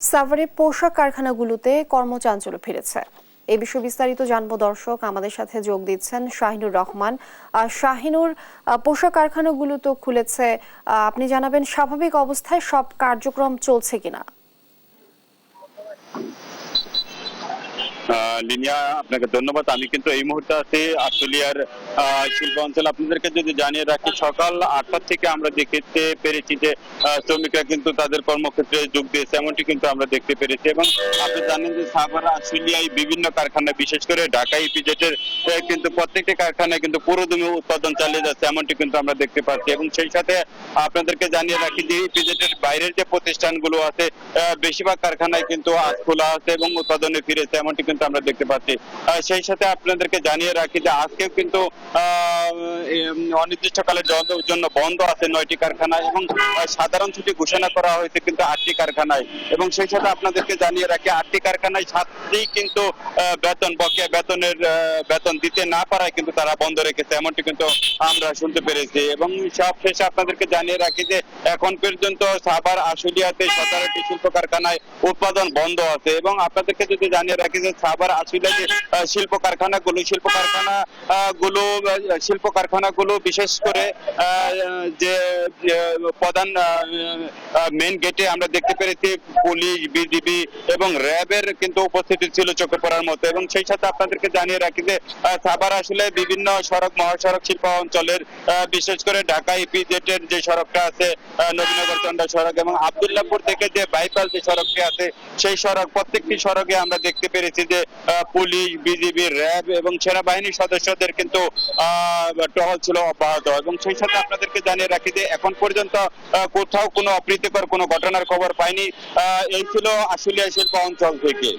সাভারে পোশাক কারখানাগুলোতে কর্মচাঞ্চল্য ফিরেছে। এই বিষয়ে বিস্তারিত জানবো দর্শক, আমাদের সাথে যোগ দিচ্ছেন শাহিনুর রহমান। শাহিনুর, পোশাক কারখানাগুলো তো খুলেছে, আপনি জানাবেন স্বাভাবিক অবস্থায় সব কার্যক্রম চলছে কিনা? লিনিয়া, আপনাকে ধন্যবাদ। আমি কিন্তু এই মুহূর্তে আছি আশুলিয়ার শিল্প অঞ্চল। আপনাদেরকে যদি জানিয়ে রাখি, সকাল 8টা থেকে আমরা দেখতে পেরেছি যে শ্রমিকরা কিন্তু তাদের কর্মক্ষেত্রে যোগ দিয়েছে, এমনটি কিন্তু আমরা দেখতে পেরেছি। এবং আপনি জানেন যে সাভার আশুলিয়ায় বিভিন্ন কারখানা, বিশেষ করে ঢাকা ইপিজেডের কিন্তু প্রত্যেকটি কারখানায় কিন্তু পুরোদমে উৎপাদন চালিয়ে যাচ্ছে, এমনটি কিন্তু আমরা দেখতে পাচ্ছি। এবং সেই সাথে আপনাদেরকে জানিয়ে রাখি যে ইপিজেডের বাইরের যে প্রতিষ্ঠানগুলো আছে, বেশিরভাগ কারখানায় কিন্তু আজ খোলা আছে এবং উৎপাদনে ফিরেছে, এমনটি কিন্তু আমরা দেখতে পাচ্ছি। সেই সাথে আপনাদেরকে জানিয়ে রাখি যে আজকেও কিন্তু অনির্দিষ্টকালের জন্য বন্ধ আছে 9টি কারখানায় এবং সাধারণ ছুটি ঘোষণা করা হয়েছে কিন্তু 8টি কারখানায়। এবং সেই সাথে আপনাদেরকে জানিয়ে রাখি 8টি কারখানায় 7টি কিন্তু বকেয়া বেতন দিতে না পারায় কিন্তু তারা বন্ধ রেখেছে, এমনটি কিন্তু আমরা শুনতে পেরেছি। এবং সব শেষে আপনাদেরকে জানিয়ে রাখি যে এখন পর্যন্ত সাভার আশুলিয়াতে 17টি শিল্প কারখানায় উৎপাদন বন্ধ আছে। এবং আপনাদেরকে যদি জানিয়ে রাখি যে সাভার আশুলিয়া যে শিল্প কারখানাগুলো বিশেষ করে যে প্রধান মেইন গেটে আমরা দেখতে পেরেছি পুলিশ, বিজিবি এবং র্যাবের কিন্তু উপস্থিতি ছিল চোখে পড়ার মতো। এবং সেই সাথে আপনাদেরকে জানিয়ে রাখি যে সাভার আসলে বিভিন্ন সড়ক, মহাসড়ক, শিল্প অঞ্চলের বিশেষ করে ঢাকা ইপিজেডের যে সড়কটা আছে, নবীনগর চন্ডা সড়ক এবং আব্দুল্লাহপুর থেকে যে বাইপাস যে সড়কটি আছে, সেই সড়ক প্রত্যেকটি সড়কে আমরা দেখতে পেরেছি যে পুলিশ, বিজিবি, র্যাব এবং সেনাবাহিনীর সদস্যদের কিন্তু টহল ছিল অব্যাহত। এবং সেই সাথে আপনাদেরকে জানিয়ে রাখি যে এখন পর্যন্ত কোথাও কোনো অপ্রীতিকর কোনো ঘটনার খবর পাইনি। এই ছিল আশুলিয়া শিল্প অঞ্চল থেকে।